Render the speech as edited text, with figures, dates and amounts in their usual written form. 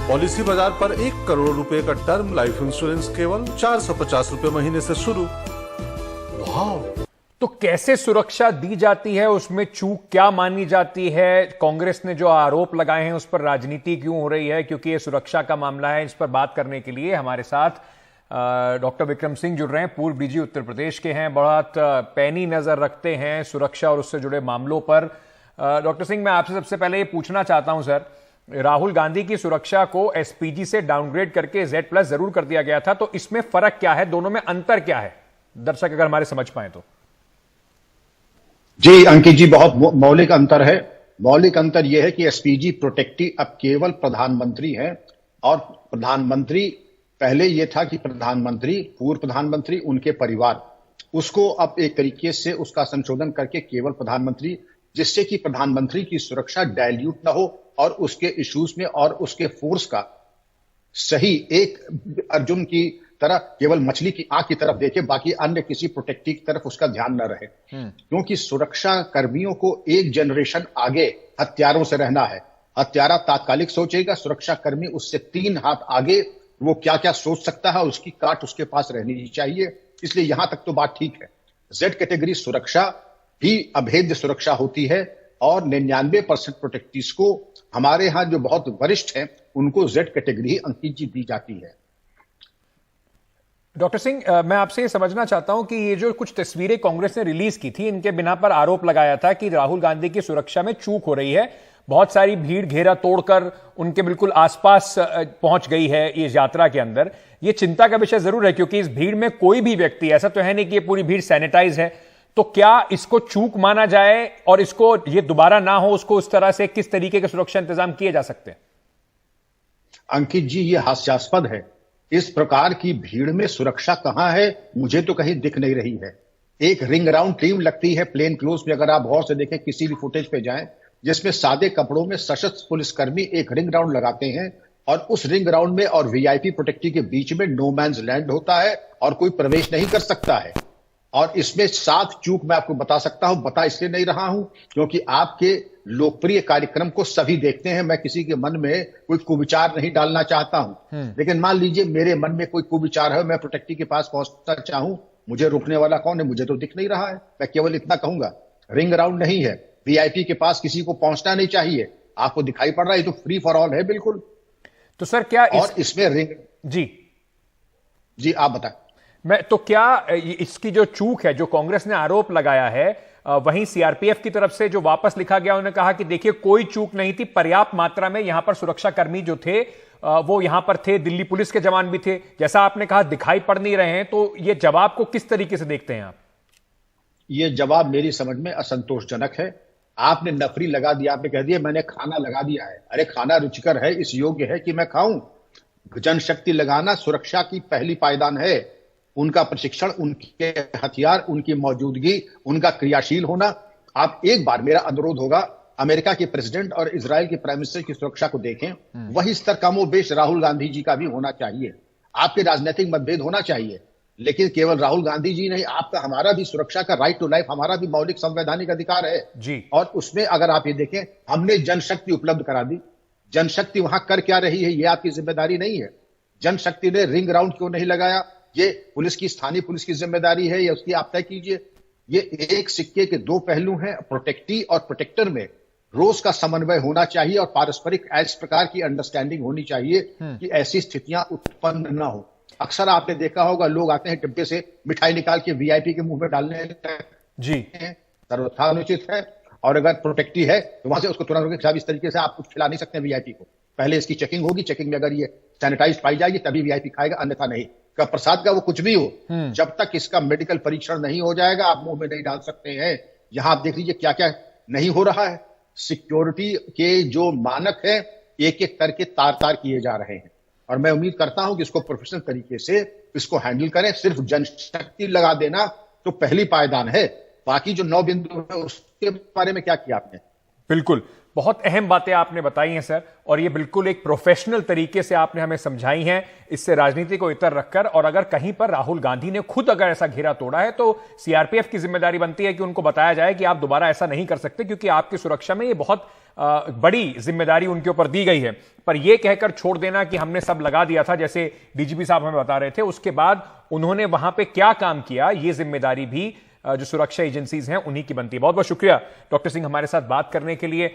Policy बाजार पर 1 करोड़ रुपए का टर्म लाइफ इंश्योरेंस केवल 450 रुपए महीने से शुरू। वाह! तो कैसे सुरक्षा दी जाती है, उसमें चूक क्या मानी जाती है? कांग्रेस ने जो आरोप लगाए हैं उस पर राजनीति क्यों हो रही है? क्योंकि ये सुरक्षा का मामला है। इस पर बात करने के लिए हमारे साथ डॉक्टर विक्रम सिंह जुड़ रहे हैं। पूर्व डीजी उत्तर प्रदेश के हैं, बहुत पैनी नजर रखते हैं सुरक्षा और उससे जुड़े मामलों पर। डॉक्टर सिंह, मैं आपसे सबसे पहले ये पूछना चाहता हूं सर, राहुल गांधी की सुरक्षा को एसपीजी से डाउनग्रेड करके Z+ जरूर कर दिया गया था, तो इसमें फर्क क्या है? दोनों में अंतर क्या है? दर्शक अगर हमारे समझ पाए तो। जी अंकित जी, बहुत मौलिक अंतर है। मौलिक अंतर यह है कि एसपीजी प्रोटेक्टी अब केवल प्रधानमंत्री हैं, और प्रधानमंत्री पहले यह था कि प्रधानमंत्री, पूर्व प्रधानमंत्री, उनके परिवार, उसको अब एक तरीके से उसका संशोधन करके केवल प्रधानमंत्री, जिससे कि प्रधानमंत्री की सुरक्षा डायल्यूट ना हो और उसके इश्यूज में और उसके फोर्स का सही एक अर्जुन की तरह केवल मछली की आंख की तरफ देखे, बाकी अन्य किसी प्रोटेक्टिव की तरफ उसका ध्यान न रहे। क्योंकि सुरक्षा कर्मियों को एक जनरेशन आगे हत्यारों से रहना है। हत्यारा तात्कालिक सोचेगा, सुरक्षा कर्मी उससे 3 हाथ आगे वो क्या क्या सोच सकता है, उसकी काट उसके पास रहनी चाहिए। इसलिए यहां तक तो बात ठीक है। Z कैटेगरी सुरक्षा भी अभेद्य सुरक्षा होती है, और 99% प्रोटेक्टिव्स को हमारे यहां जो बहुत वरिष्ठ हैं उनको Z कैटेगरी अंकित जी दी जाती है। डॉक्टर सिंह, मैं आपसे ये समझना चाहता हूं कि ये जो कुछ तस्वीरें कांग्रेस ने रिलीज की थी, इनके बिना पर आरोप लगाया था कि राहुल गांधी की सुरक्षा में चूक हो रही है। बहुत सारी भीड़ घेरा तोड़कर उनके बिल्कुल आसपास पहुंच गई है ये यात्रा के अंदर। ये चिंता का विषय जरूर है, क्योंकि इस भीड़ में कोई भी व्यक्ति, ऐसा तो है नहीं कि ये पूरी भीड़ सैनिटाइज है। तो क्या इसको चूक माना जाए और इसको ये दोबारा ना हो, उसको उस तरह से किस तरीके के सुरक्षा इंतजाम किए जा सकते हैं? अंकित जी, ये हास्यास्पद है। इस प्रकार की भीड़ में सुरक्षा कहां है? मुझे तो कहीं दिख नहीं रही है। एक रिंग राउंड टीम लगती है प्लेन क्लोज में, अगर आप गौर से देखें किसी भी फुटेज पे जाएं, जिसमें सादे कपड़ों में सशस्त्र पुलिसकर्मी एक रिंग राउंड लगाते हैं, और उस रिंग राउंड में और वीआईपी प्रोटेक्टी के बीच में नो मैंस लैंड होता है और कोई प्रवेश नहीं कर सकता है। और इसमें 7 चूक मैं आपको बता सकता हूं। बता इसलिए नहीं रहा हूं क्योंकि आपके लोकप्रिय कार्यक्रम को सभी देखते हैं। मैं किसी के मन में कोई कुविचार नहीं डालना चाहता हूं, लेकिन मान लीजिए मेरे मन में कोई कुविचार है, मैं प्रोटेक्टी के पास पहुंचना चाहूं, मुझे रोकने वाला कौन है? मुझे तो दिख नहीं रहा है। मैं केवल इतना कहूंगा, रिंग राउंड नहीं है, वीआईपी के पास किसी को पहुंचना नहीं चाहिए। आपको दिखाई पड़ रहा है, तो फ्री फॉर ऑल है बिल्कुल। तो सर क्या और इसमें रिंग जी आप बताएं। मैं तो क्या इसकी जो चूक है, जो कांग्रेस ने आरोप लगाया है, वहीं सीआरपीएफ की तरफ से जो वापस लिखा गया, उन्होंने कहा कि देखिए कोई चूक नहीं थी, पर्याप्त मात्रा में यहां पर सुरक्षा कर्मी जो थे वो यहां पर थे, दिल्ली पुलिस के जवान भी थे, जैसा आपने कहा दिखाई पड़ नहीं रहे हैं। तो ये जवाब को किस तरीके से देखते हैं आप? ये जवाब मेरी समझ में असंतोषजनक है। आपने नफरी लगा दिया, आपने कह दिया मैंने खाना लगा दिया है। अरे खाना रुचिकर है, इस योग्य है कि मैं खाऊं? जनशक्ति लगाना सुरक्षा की पहली पायदान है। उनका प्रशिक्षण, उनके हथियार, उनकी मौजूदगी, उनका क्रियाशील होना। आप एक बार, मेरा अनुरोध होगा, अमेरिका के प्रेसिडेंट और इजराइल के प्राइम मिनिस्टर की सुरक्षा को देखें। वही स्तर कमोबेश राहुल गांधी जी का भी होना चाहिए। आपके राजनीतिक मतभेद होना चाहिए, लेकिन केवल राहुल गांधी जी नहीं, आपका, हमारा भी सुरक्षा का राइट टू लाइफ, हमारा भी मौलिक संवैधानिक अधिकार है जी। और उसमें अगर आप ये देखें, हमने जनशक्ति उपलब्ध करा दी। जनशक्ति वहां कर क्या रही है, ये आपकी जिम्मेदारी नहीं है। जनशक्ति ने रिंग राउंड क्यों नहीं लगाया, ये पुलिस की, स्थानीय पुलिस की जिम्मेदारी है, या उसकी आप तय कीजिए। ये एक सिक्के के 2 पहलू हैं। प्रोटेक्टी और प्रोटेक्टर में रोज का समन्वय होना चाहिए और पारस्परिक इस प्रकार की अंडरस्टैंडिंग होनी चाहिए कि ऐसी स्थितियां उत्पन्न न हो। अक्सर आपने देखा होगा, लोग आते हैं डिब्बे से मिठाई निकाल के वीआईपी के मुंह में डालने जी, सर्वथा अनुचित है। और अगर प्रोटेक्टी है तो वहां से उसको तुरंत रोके। इस तरीके से आप कुछ खिला नहीं सकते वीआईपी को। पहले इसकी चेकिंग होगी, चेकिंग में अगर ये सैनिटाइज पाई जाएगी तभी वीआईपी खाएगा, अन्यथा नहीं। का प्रसाद का वो कुछ भी हो, जब तक इसका मेडिकल परीक्षण नहीं हो जाएगा आप मुंह में नहीं डाल सकते हैं। यहां आप देख लीजिए क्या क्या नहीं हो रहा है। सिक्योरिटी के जो मानक है एक एक करके तार तार किए जा रहे हैं, और मैं उम्मीद करता हूं कि इसको प्रोफेशनल तरीके से इसको हैंडल करें। सिर्फ जनशक्ति लगा देना तो पहली पायदान है, बाकी जो 9 बिंदु है उसके बारे में क्या किया आपने? बिल्कुल, बहुत अहम बातें आपने बताई हैं सर, और ये बिल्कुल एक प्रोफेशनल तरीके से आपने हमें समझाई हैं, इससे राजनीति को इतर रखकर। और अगर कहीं पर राहुल गांधी ने खुद अगर ऐसा घेरा तोड़ा है तो सीआरपीएफ की जिम्मेदारी बनती है कि उनको बताया जाए कि आप दोबारा ऐसा नहीं कर सकते, क्योंकि आपकी सुरक्षा में ये बहुत बड़ी जिम्मेदारी उनके ऊपर दी गई है। पर यह कहकर छोड़ देना कि हमने सब लगा दिया था, जैसे डीजीपी साहब हमें बता रहे थे, उसके बाद उन्होंने वहां पे क्या काम किया, यह जिम्मेदारी भी जो सुरक्षा एजेंसीज हैं उन्हीं की बनती है। बहुत बहुत शुक्रिया डॉक्टर सिंह हमारे साथ बात करने के लिए।